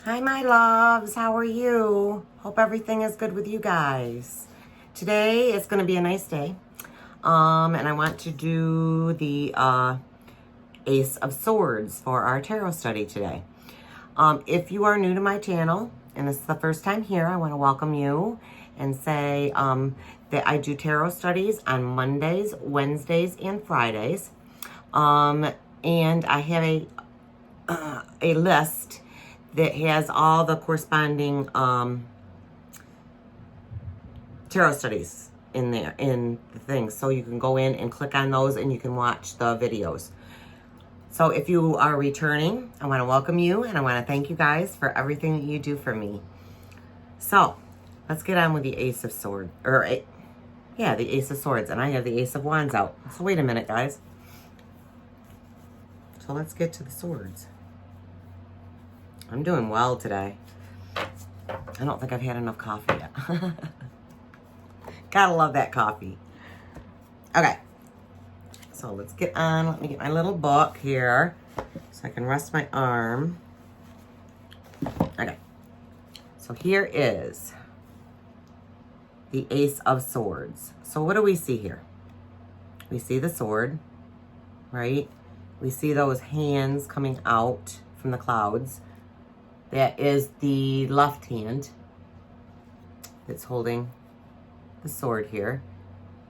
Hi, my loves. How are you? Hope everything is good with you guys. Today is going to be a nice day. And I want to do the Ace of Swords for our tarot study today. If you are new to my channel and this is the first time here, I want to welcome you and say that I do tarot studies on Mondays, Wednesdays, and Fridays. And I have a list that has all the corresponding tarot studies in there, in the things. So you can go in and click on those and you can watch the videos. So if you are returning, I want to welcome you and I want to thank you guys for everything that you do for me. So let's get on with the Ace of Swords, the Ace of Swords, and I have the Ace of Wands out. So wait a minute, guys. So let's get to the swords. I'm doing well today. I don't think I've had enough coffee yet. Gotta love that coffee. Okay. So let's get on. Let me get my little book here so I can rest my arm. Okay. So here is the Ace of Swords. So what do we see here? We see the sword, right? We see those hands coming out from the clouds. That is the left hand that's holding the sword here.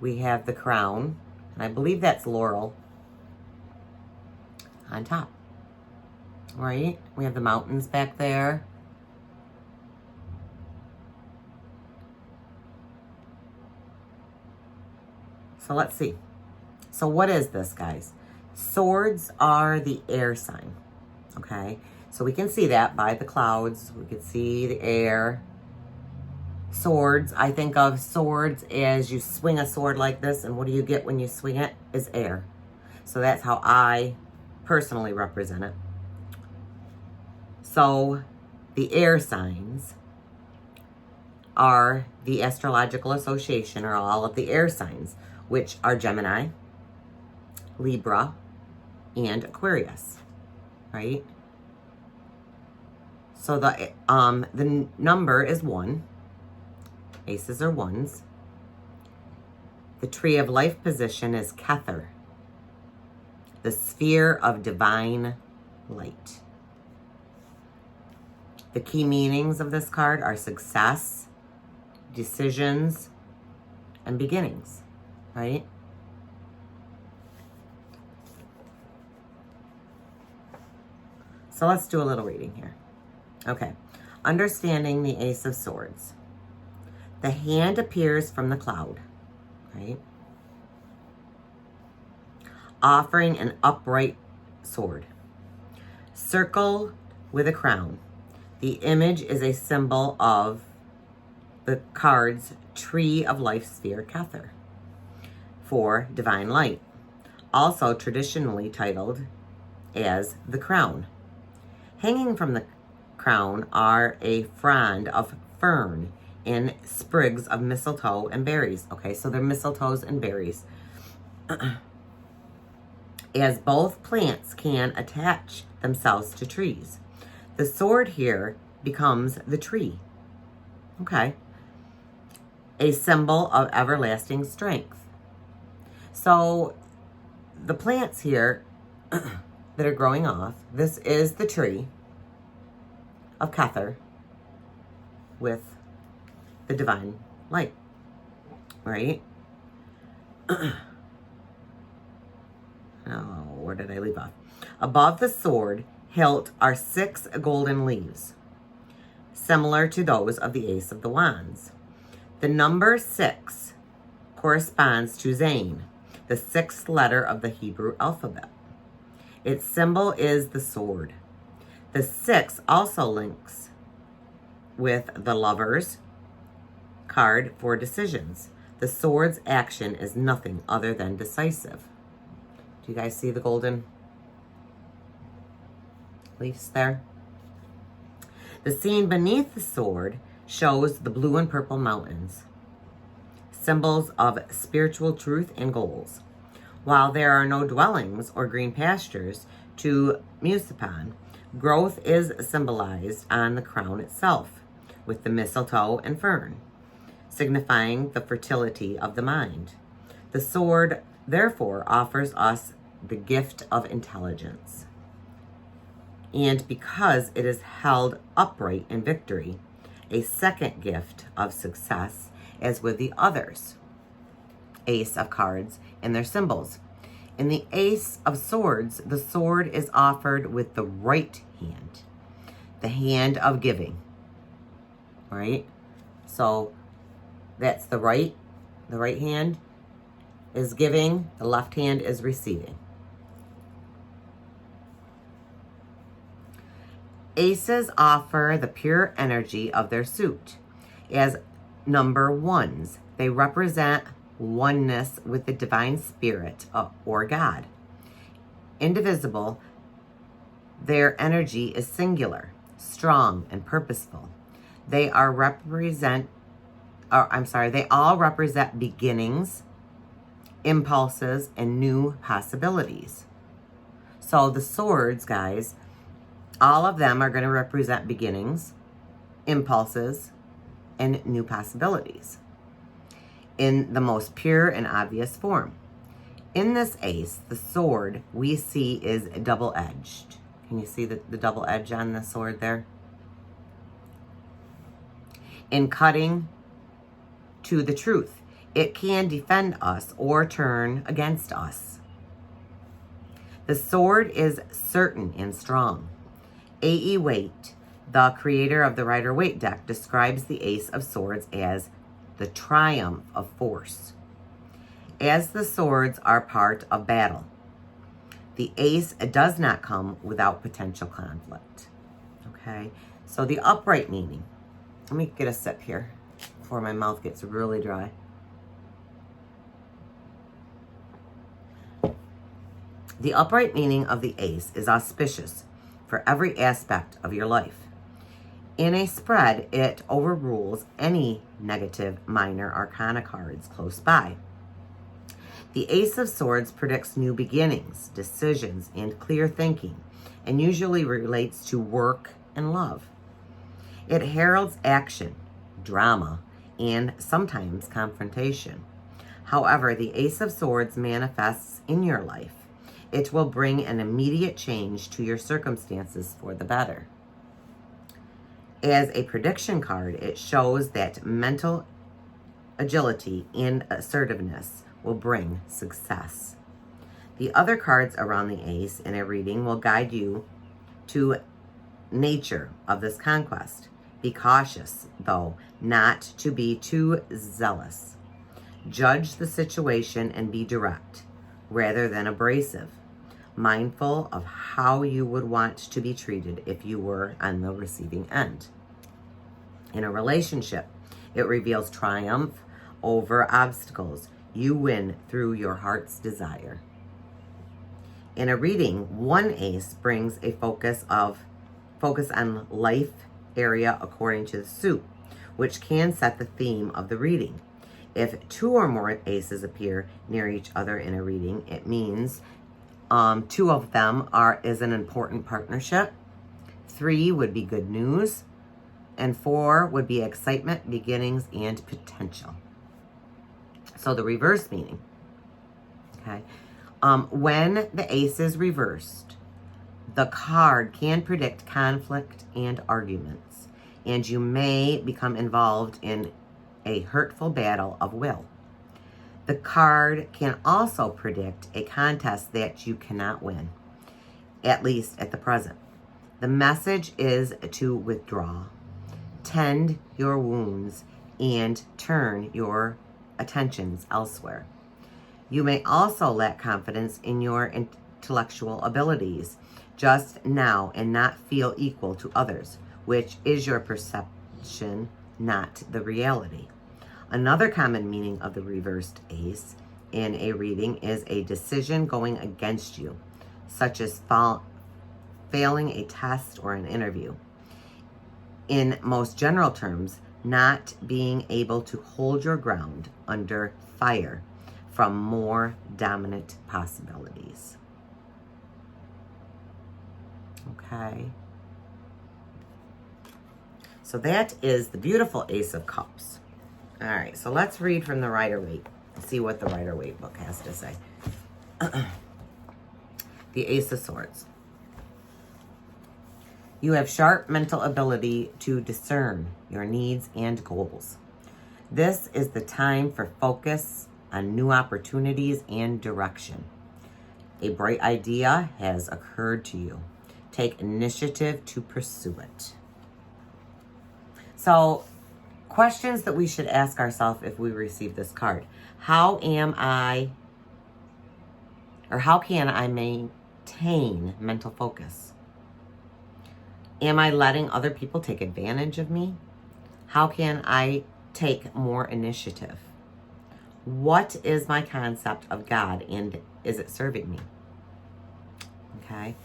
We have the crown, and I believe that's laurel on top, right? We have the mountains back there. So let's see. So what is this, guys? Swords are the air sign, okay? So we can see that by the clouds. We can see the air. Swords, I think of swords as you swing a sword like this, and what do you get when you swing it? Is air. So that's how I personally represent it. So the air signs are the astrological association, or all of the air signs, which are Gemini, Libra, and Aquarius, right? So the number is 1. Aces are ones. The tree of life position is Kether, the sphere of divine light. The key meanings of this card are success, decisions, and beginnings, right? So let's do a little reading here. Okay, understanding the Ace of Swords. The hand appears from the cloud, right? Offering an upright sword. Circle with a crown. The image is a symbol of the card's tree of life sphere, Kether, for divine light. Also traditionally titled as the crown. Hanging from the crown are a frond of fern and sprigs of mistletoe and berries. Okay, so they're mistletoes and berries. As both plants can attach themselves to trees. The sword here becomes the tree. Okay. A symbol of everlasting strength. So the plants here that are growing off, this is the tree of Kether with the divine light, right? Oh, where did I leave off? Above the sword hilt are 6 golden leaves, similar to those of the Ace of the Wands. The number 6 corresponds to Zain, the 6th letter of the Hebrew alphabet. Its symbol is the sword. The 6 also links with the Lovers card for decisions. The sword's action is nothing other than decisive. Do you guys see the golden leaves there? The scene beneath the sword shows the blue and purple mountains, symbols of spiritual truth and goals. While there are no dwellings or green pastures, to muse upon. Growth is symbolized on the crown itself with the mistletoe and fern, signifying the fertility of the mind. The sword, therefore, offers us the gift of intelligence. And because it is held upright in victory, a second gift of success, as with the others. Ace of cards and their symbols. In the Ace of Swords, the sword is offered with the right hand, the hand of giving, right? So that's the right hand is giving, the left hand is receiving. Aces offer the pure energy of their suit. As number ones, they represent oneness with the divine spirit or God. Indivisible, their energy is singular, strong, and purposeful. They all represent beginnings, impulses, and new possibilities. So the swords, guys, all of them are going to represent beginnings, impulses, and new possibilities in the most pure and obvious form. In this ace, the sword we see is double-edged. Can you see the double edge on the sword there? In cutting to the truth, it can defend us or turn against us. The sword is certain and strong. A.E. Waite, the creator of the Rider-Waite deck, describes the Ace of Swords as the triumph of force. As the swords are part of battle, the ace does not come without potential conflict. Okay, so the upright meaning. Let me get a sip here before my mouth gets really dry. The upright meaning of the ace is auspicious for every aspect of your life. In a spread, it overrules any negative minor arcana cards close by. The Ace of Swords predicts new beginnings, decisions, and clear thinking, and usually relates to work and love. It heralds action, drama, and sometimes confrontation. However, the Ace of Swords manifests in your life. It will bring an immediate change to your circumstances for the better. As a prediction card, it shows that mental agility and assertiveness will bring success. The other cards around the ace in a reading will guide you to nature of this conquest. Be cautious, though, not to be too zealous. Judge the situation and be direct, rather than abrasive, mindful of how you would want to be treated if you were on the receiving end. In a relationship, it reveals triumph over obstacles. You win through your heart's desire. In a reading, one ace brings a focus on life area according to the suit, which can set the theme of the reading. If two or more aces appear near each other in a reading, it means two of them is an important partnership. 3 would be good news. And 4 would be excitement, beginnings, and potential. So the reverse meaning, okay? When the ace is reversed, the card can predict conflict and arguments, and you may become involved in a hurtful battle of will. The card can also predict a contest that you cannot win, at least at the present. The message is to withdraw, tend your wounds, and turn your attentions elsewhere. You may also lack confidence in your intellectual abilities just now and not feel equal to others, which is your perception, not the reality. Another common meaning of the reversed ace in a reading is a decision going against you, such as failing a test or an interview. In most general terms, not being able to hold your ground under fire from more dominant possibilities. Okay. So that is the beautiful Ace of Cups. All right, so let's read from the Rider-Waite and see what the Rider-Waite book has to say. The Ace of Swords. You have sharp mental ability to discern your needs and goals. This is the time for focus on new opportunities and direction. A bright idea has occurred to you. Take initiative to pursue it. So, questions that we should ask ourselves if we receive this card. How can I maintain mental focus? Am I letting other people take advantage of me? How can I take more initiative? What is my concept of God, and is it serving me? Okay.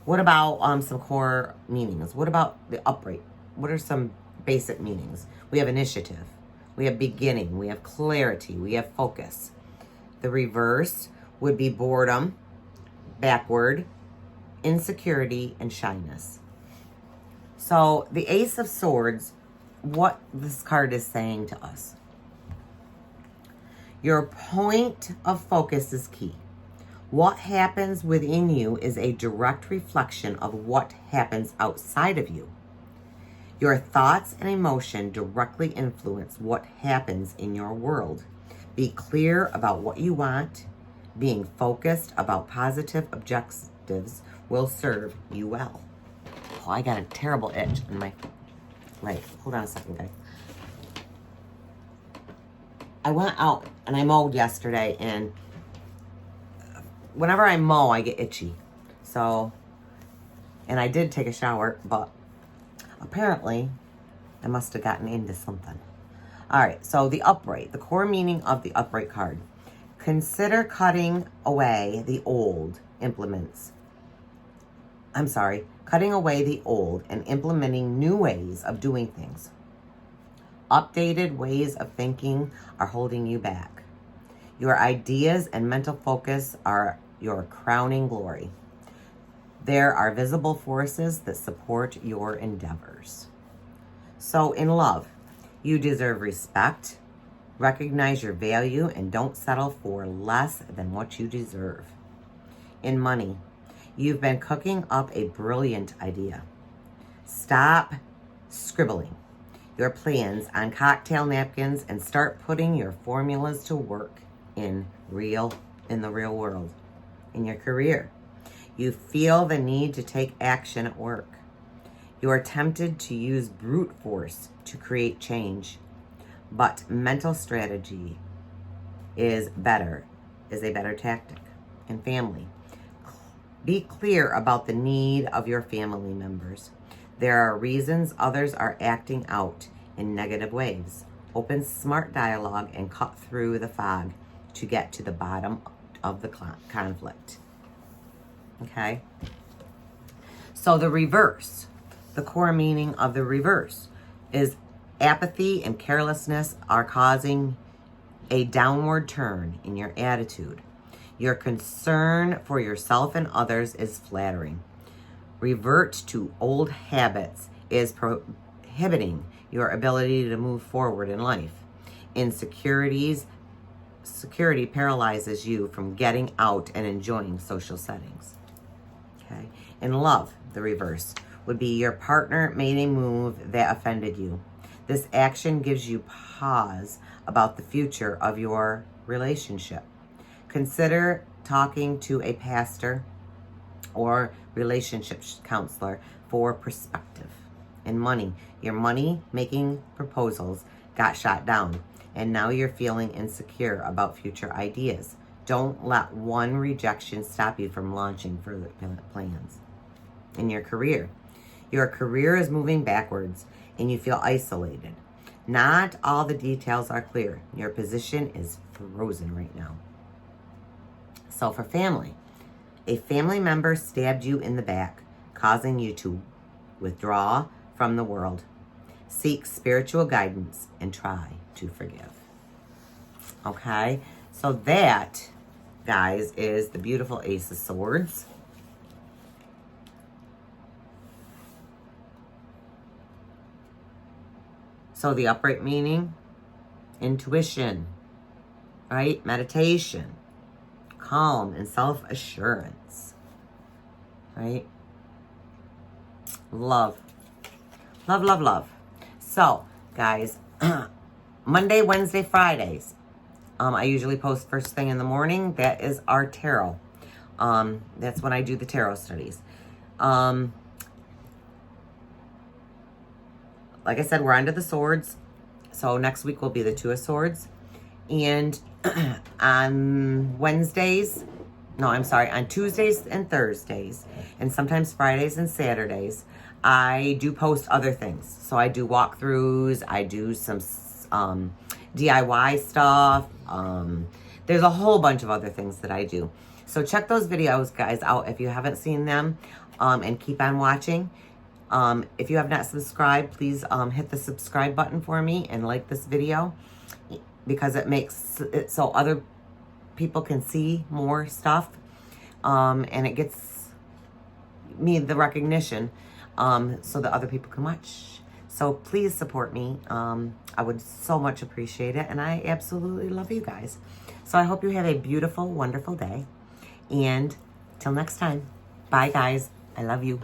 What about some core meanings? What about the upright? What are some basic meanings? We have initiative. We have beginning. We have clarity. We have focus. The reverse would be boredom, backward, insecurity, and shyness. So the Ace of Swords, what this card is saying to us. Your point of focus is key. What happens within you is a direct reflection of what happens outside of you. Your thoughts and emotion directly influence what happens in your world. Be clear about what you want. Being focused about positive objectives will serve you well. Oh, I got a terrible itch in my leg. Hold on a second, guys. I went out and I mowed yesterday, and whenever I mow, I get itchy. So, and I did take a shower, but apparently I must have gotten into something. All right, so the upright, the core meaning of the upright card. Consider cutting away the old cutting away the old and implementing new ways of doing things. Updated ways of thinking are holding you back. Your ideas and mental focus are your crowning glory. There are visible forces that support your endeavors. So in love, you deserve respect, recognize your value, and don't settle for less than what you deserve. In money, you've been cooking up a brilliant idea. Stop scribbling your plans on cocktail napkins and start putting your formulas to work in the real world. In your career, you feel the need to take action at work. You are tempted to use brute force to create change, but mental strategy is a better tactic. In family, be clear about the need of your family members. There are reasons others are acting out in negative ways. Open smart dialogue and cut through the fog to get to the bottom of the conflict. Okay? So the reverse, the core meaning of the reverse is apathy and carelessness are causing a downward turn in your attitude. Your concern for yourself and others is flattering. Revert to old habits is prohibiting your ability to move forward in life. Security paralyzes you from getting out and enjoying social settings. Okay. In love, the reverse would be your partner made a move that offended you. This action gives you pause about the future of your relationship. Consider talking to a pastor or relationship counselor for perspective. In money, your money-making proposals got shot down, and now you're feeling insecure about future ideas. Don't let one rejection stop you from launching further plans. In your career is moving backwards, and you feel isolated. Not all the details are clear. Your position is frozen right now. So for family, a family member stabbed you in the back, causing you to withdraw from the world. Seek spiritual guidance and try to forgive. Okay, so that, guys, is the beautiful Ace of Swords. So the upright meaning, intuition, right? Meditation, calm, and self-assurance, right? Love. Love, love, love. So, guys, Monday, Wednesday, Fridays, I usually post first thing in the morning. That is our tarot. That's when I do the tarot studies. Like I said, we're under the swords. So next week will be the Two of Swords. And on Wednesdays, no, I'm sorry, on Tuesdays and Thursdays, and sometimes Fridays and Saturdays, I do post other things. So I do walkthroughs, I do some DIY stuff. There's a whole bunch of other things that I do. So check those videos, guys, out if you haven't seen them, and keep on watching. If you have not subscribed, please hit the subscribe button for me and like this video, because it makes it so other people can see more stuff, and it gets me the recognition, so that other people can watch. So please support me. I would so much appreciate it, and I absolutely love you guys. So I hope you have a beautiful, wonderful day, and till next time, bye guys. I love you.